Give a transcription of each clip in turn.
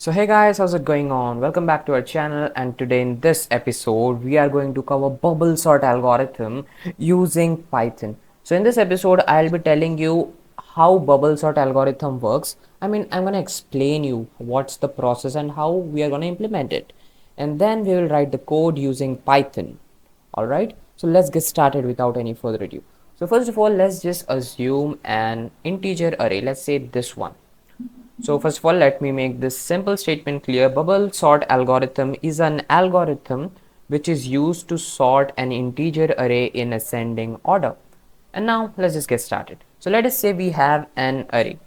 So hey guys, how's it going on? Welcome back to our channel, and today in this episode we are going to cover bubble sort algorithm using Python. So in this episode I'll be telling you how bubble sort algorithm works. I'm going to explain you what's the process and how we are going to implement it. And then we will write the code using Python. Alright, so let's get started without any further ado. So first of all, let's just assume an integer array. Let's say this one. So first of all, let me make this simple statement clear. Bubble sort algorithm is an algorithm which is used to sort an integer array in ascending order. And now let's just get started. So let us say we have an array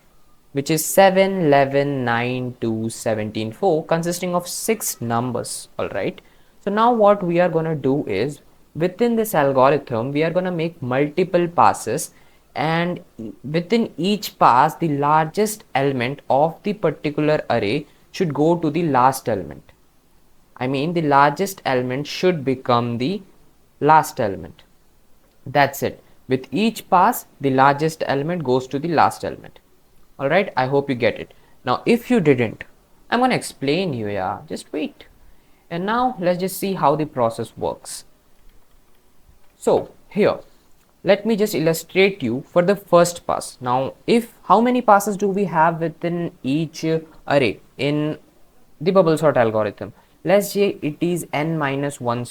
which is 7, 11, 9, 2, 17, 4 consisting of 6 numbers. Alright. So now what we are going to do is within this algorithm, we are going to make multiple passes, and within each pass the largest element of the particular array should go to the last element. The largest element should become the last element. That's it. With each pass the largest element goes to the last element. Alright, I hope you get it. Now if you didn't, I'm gonna explain you. Yeah, just wait. And now let's just see how the process works. So here, let me just illustrate you for the first pass. Now if how many passes do we have within each array in the bubble sort algorithm? Let's say it is n minus 1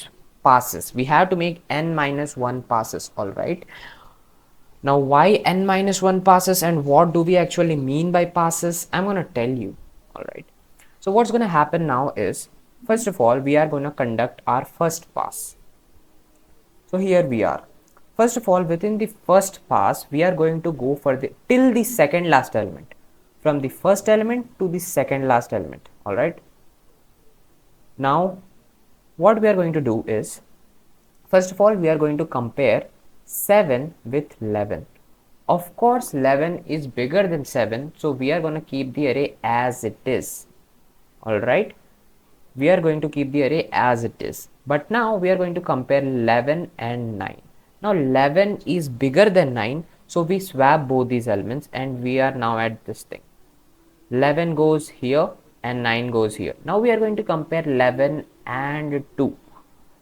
passes. We have to make n minus 1 passes. All right. Now why n minus 1 passes and what do we actually mean by passes? I'm going to tell you. All right. So what's going to happen now is, first of all, we are going to conduct our first pass. So here we are. First of all, within the first pass, we are going to go for the till the second last element, from the first element to the second last element. All right. Now, what we are going to do is, first of all, we are going to compare 7 with 11. Of course, 11 is bigger than 7, so we are going to keep the array as it is. All right. We are going to keep the array as it is. But now we are going to compare 11 and 9. Now 11 is bigger than 9, so we swap both these elements and we are now at this thing. 11 goes here and 9 goes here. Now we are going to compare 11 and 2.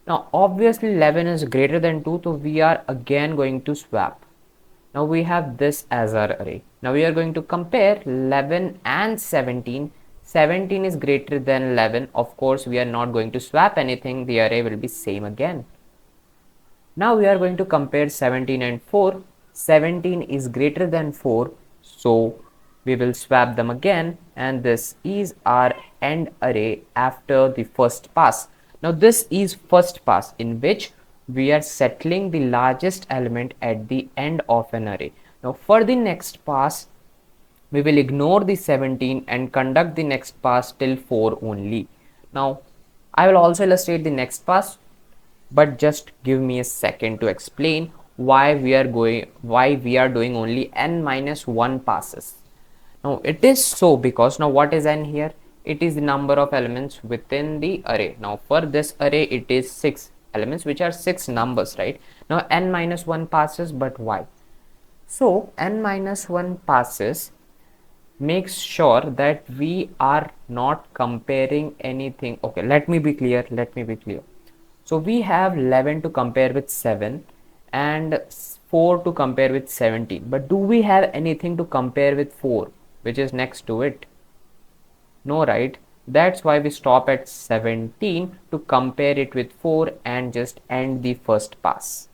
Now obviously 11 is greater than 2, so we are again going to swap. Now we have this as our array. Now we are going to compare 11 and 17. 17 is greater than 11. Of course, we are not going to swap anything. The array will be same again. Now we are going to compare 17 and 4. 17 is greater than 4. So we will swap them again. And this is our end array after the first pass. Now this is first pass in which we are settling the largest element at the end of an array. Now for the next pass, we will ignore the 17 and conduct the next pass till 4 only. Now I will also illustrate the next pass, but just give me a second to explain why we are doing only n minus 1 passes. Now it is so because now what is n here? It is the number of elements within the array. Now for this array it is 6 elements, which are 6 numbers, right? Now n minus 1 passes, but why? So n minus 1 passes makes sure that we are not comparing anything. Okay, let me be clear. So we have 11 to compare with 7 and 4 to compare with 17, but do we have anything to compare with 4 which is next to it? No, right? That's why we stop at 17 to compare it with 4 and just end the first pass.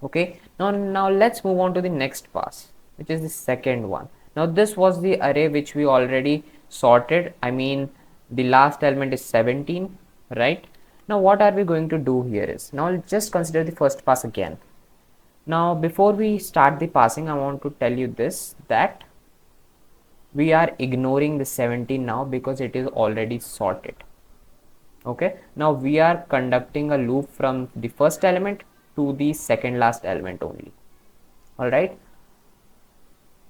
Okay, now let's move on to the next pass, which is the second one. Now this was the array which we already sorted. The last element is 17, right? Now what are we going to do here is, now just consider the first pass again. Now before we start the passing, I want to tell you this, that we are ignoring the 17 now because it is already sorted. Okay, now we are conducting a loop from the first element to the second last element only. All right.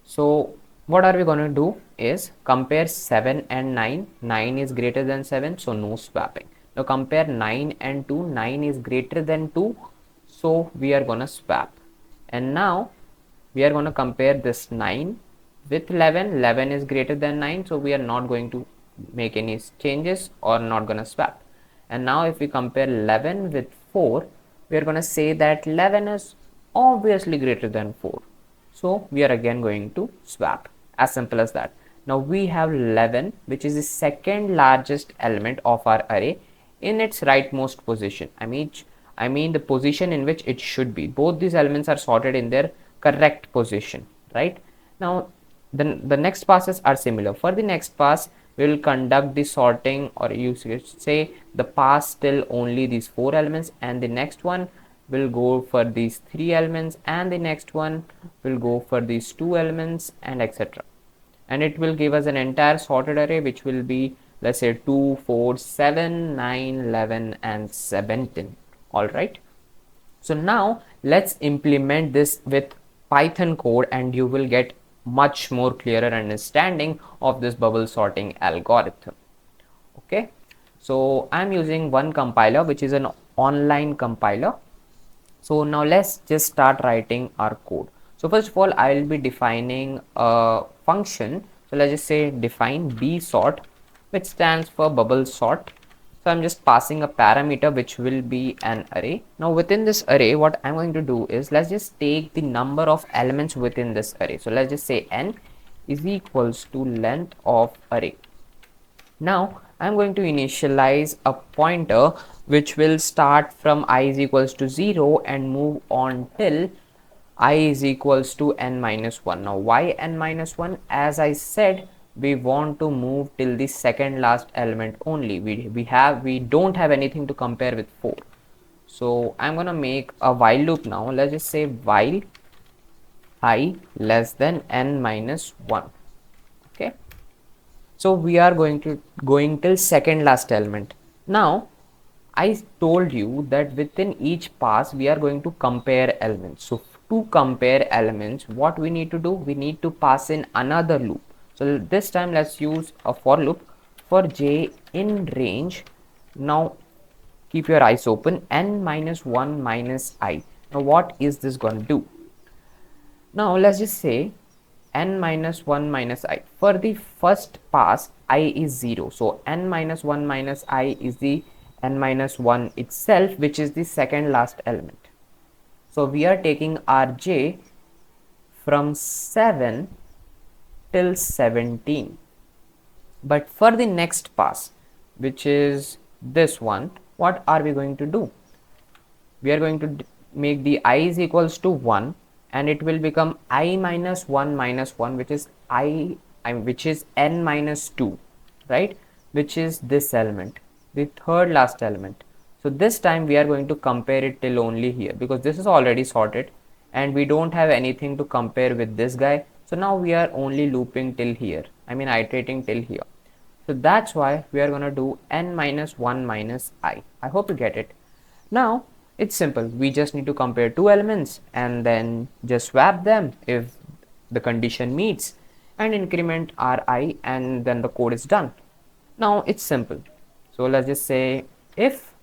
So what are we going to do is compare 7 and 9. 9 is greater than 7, so no swapping. Now compare 9 and 2. 9 is greater than 2, so we are going to swap. And now we are going to compare this 9 with 11. 11 is greater than 9, so we are not going to make any changes or not gonna swap. And now if we compare 11 with 4, we are gonna say that 11 is obviously greater than 4. So we are again going to swap, as simple as that. Now we have 11, which is the second largest element of our array in its rightmost position. I mean the position in which it should be. Both these elements are sorted in their correct position, right? Now the next passes are similar. For the next pass, we will conduct the sorting, or you say the pass till only these 4 elements, and the next one will go for these 3 elements, and the next one will go for these 2 elements, and etc. And it will give us an entire sorted array, which will be, let's say, 2 4 7 9 11 and 17. All right, so now let's implement this with Python code, and you will get much more clearer understanding of this bubble sorting algorithm. Okay, so I'm using one compiler, which is an online compiler. So now let's just start writing our code. So first of all, I will be defining a function. So let's just say define b sort, which stands for bubble sort. So I'm just passing a parameter which will be an array. Now within this array, what I'm going to do is, let's just take the number of elements within this array. So let's just say n is equals to length of array. Now I'm going to initialize a pointer which will start from I is equals to 0 and move on till I is equals to n minus 1. Now why n minus 1? As I said, we want to move till the second last element only. We don't have anything to compare with 4. So I'm gonna make a while loop now. Let's just say while I less than n minus 1. Okay, so we are going till second last element. Now I told you that within each pass we are going to compare elements. So to compare elements, what we need to do, we need to pass in another loop. So this time let's use a for loop for j in range. Now keep your eyes open, n minus 1 minus I. Now what is this going to do? Now let's just say n minus 1 minus I. For the first pass, I is 0. So n minus 1 minus I is the n minus 1 itself, which is the second last element. So we are taking our j from 7 till 17. But for the next pass, which is this one, what are we going to do? We are going to make the I is equals to 1, and it will become I minus 1 minus 1, which is which is n minus 2, right? Which is this element, the third last element. So this time we are going to compare it till only here, because this is already sorted and we don't have anything to compare with this guy. So now we are only looping till here, iterating till here. So that's why we are going to do n minus 1 minus I. I hope you get it. Now it's simple. We just need to compare 2 elements and then just swap them if the condition meets, and increment ri, and then the code is done. Now it's simple. So let's just say if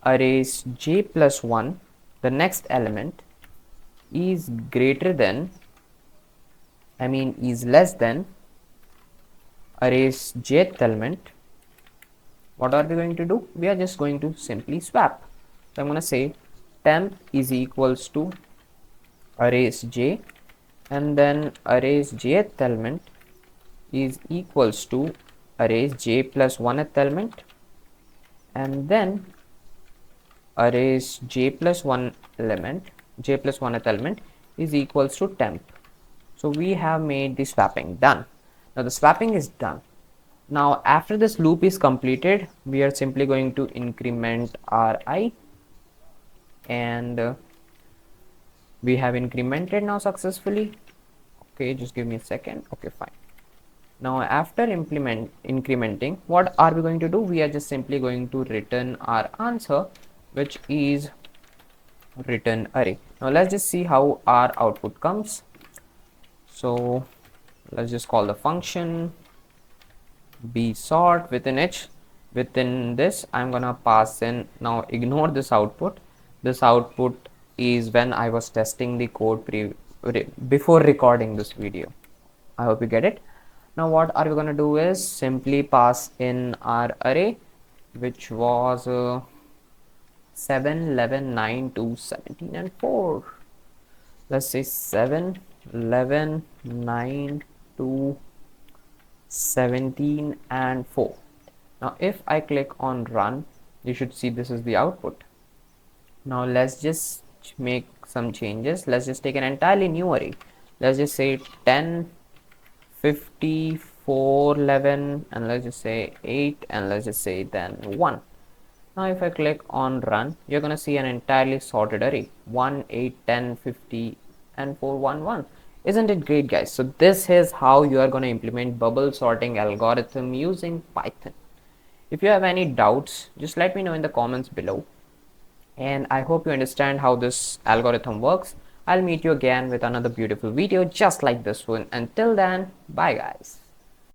arrays j plus 1, the next element is greater than, is less than arrays jth element, what are we going to do? We are just going to simply swap. So I'm going to say temp is equals to arrays j, and then arrays jth element is equals to arrays j plus 1th element, and then arrays j plus 1th element is equals to temp. So we have made the swapping done. Now the swapping is done. Now after this loop is completed, we are simply going to increment ri, and we have incremented now successfully. Okay, just give me a second. Okay, fine. Now after incrementing, what are we going to do? We are just simply going to return our answer, which is return array. Now let's just see how our output comes. So let's just call the function b sort. Within this I'm gonna pass in, now ignore this output. This output is when I was testing the code before recording this video. I hope you get it. Now what are we going to do is simply pass in our array, which was 7, 11, 9, 2, 17 and 4. Let's say 7, 11, 9, 2, 17 and 4. Now if I click on run, you should see this is the output. Now let's just make some changes. Let's just take an entirely new array. Let's just say 10, 50, 4, 11, and let's just say 8, and let's just say then 1. Now if I click on run, you're gonna see an entirely sorted array: 1, 8, 10, 50 and 4, 1, 1. Isn't it great, guys? So this is how you are gonna implement bubble sorting algorithm using Python. If you have any doubts, just let me know in the comments below. And I hope you understand how this algorithm works. I'll meet you again with another beautiful video just like this one. Until then, bye guys.